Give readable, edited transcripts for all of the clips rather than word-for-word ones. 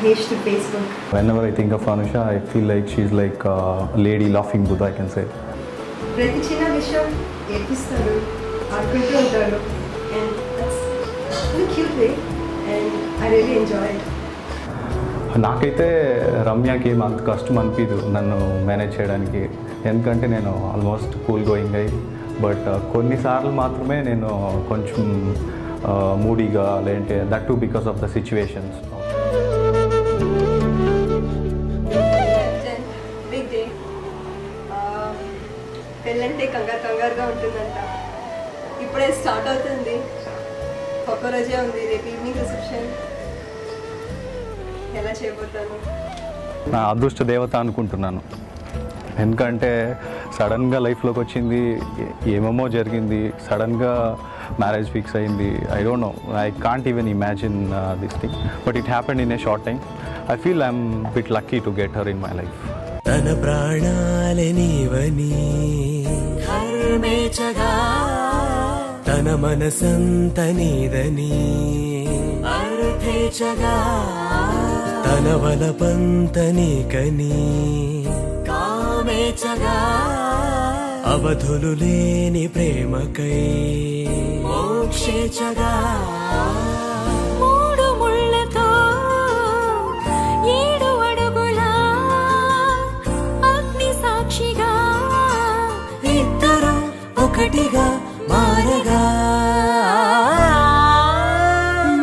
Mahesh to Facebook. Whenever I think of Anusha, I feel like she's like a lady laughing Buddha, I can say. ప్రతి చిన్న విషయం ఏపిస్తాడు, ఆడుకుంటూ ఉంటాడు, and that's a cute way, and I really enjoy it. నాకైతే రమ్యకి ఏం అంత కష్టం అనిపించదు నన్ను మేనేజ్ చేయడానికి, ఎందుకంటే నేను ఆల్మోస్ట్ కూల్ గోయింగ్ అయ్యి, బట్ కొన్నిసార్లు మాత్రమే నేను కొంచెం మూడీగా, లేదంటే that too because of the situations. Big day, పెళ్ళంటే కంగారుగా ఉంటుందంట. ఇప్పుడే స్టార్ట్ అవుతుంది, ఒక్కరోజే ఉంది, రేపు ఈవినింగ్ రిసెప్షన్. ఎలా చేయబోతాను? నా అదృష్ట దేవత అనుకుంటున్నాను, ఎందుకంటే సడన్గా లైఫ్లోకి వచ్చింది, ఏమేమో జరిగింది, సడన్గా మ్యారేజ్ ఫిక్స్ అయింది. I don't know, I can't even imagine this thing, but it happened in a short time. I feel I'm bit lucky to get her in my life. తన ప్రాణాలే నీవని హర్మేచగా, తన మనసంత నీదని అర్థేచగా, తన వలపంత నీకని కామేచగా, అవధులు లేని ప్రేమకై మోక్షేచగా. మూడు ముళ్ళతో 7 అడుగుల అగ్ని సాక్షిగా, ఇద్దరు ఒకటిగా మారగా,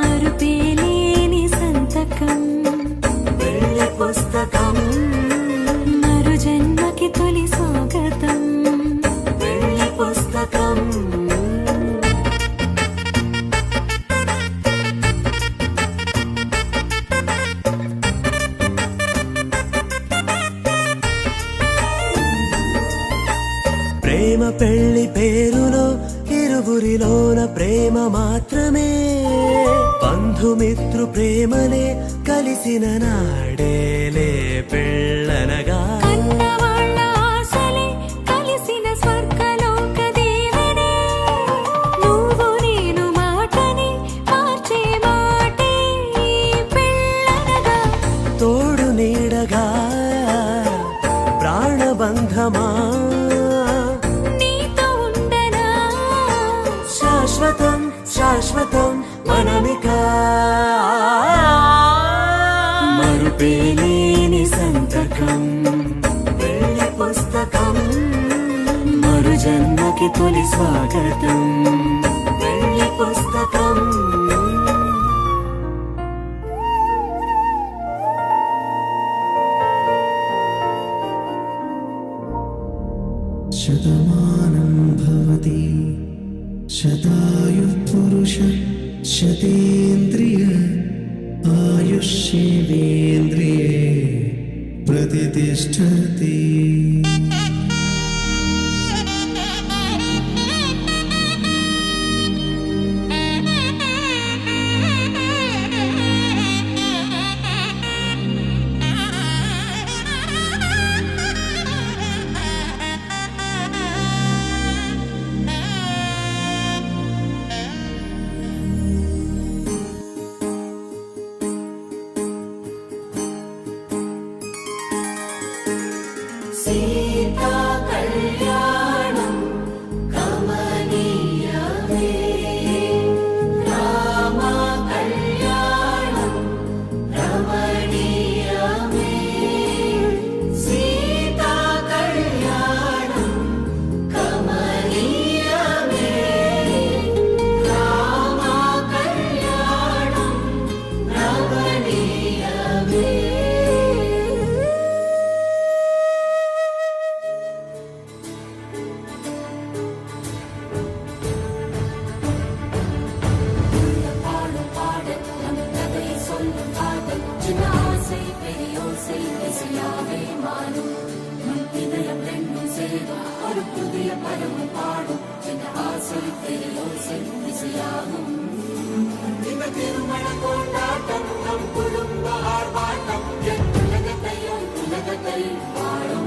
మరుపేలేని సంతకం, పెళ్లి పుస్తకం, మరు జన్మకి తొలి స్వాగతం, పెళ్లి పుస్తకం. ప్రేమ పెళ్లి పేరులో ఇరువురిలోన ప్రేమ మాత్రమే, బంధుమిత్రు ప్రేమలే కలిసిన నాడేలే పెళ్ళనగా. కన్నవాళ్ళ ఆశలే కలిసిన స్వర్గలోక దేవనే, నువ్వు నేను మాటని మార్చే మాటే పెళ్ళనగా. తోడు నీడగా ప్రాణబంధమా, నీతో ఉండనా శాశ్వతం శాశ్వతం మనమిక. మరుపేలేని సంతకం, పెళ్లి పుస్తకం, మరు జన్మకి తొలి స్వాగతం, పెళ్లి పుస్తకం. శతమానం భవతి శతాయుః పురుష శతేంద్రియ ఆయుష్యేంద్రియే ప్రతిష్టతి. సీతా కళ్యాణం కమనీయమే, రామ కళ్యాణం రమణీయమే, సీతా కళ్యాణం కమనీయమే, రామ కళ్యాణం రమణీయమే. சின்ன ஆசை பெரியோசை இசையாவே மாறும், நம் இதயம் ரெண்டும் சேரும் ஒரு புதிய பருவம் பாடும். சின்ன ஆசை பெரியோசை இசையாகும் இந்த திருமண கொண்டாட்டம், நம் குடும்ப ஆர்ப்பாட்டம், என் உலகத்தையும் உலகத்தை வாழும்.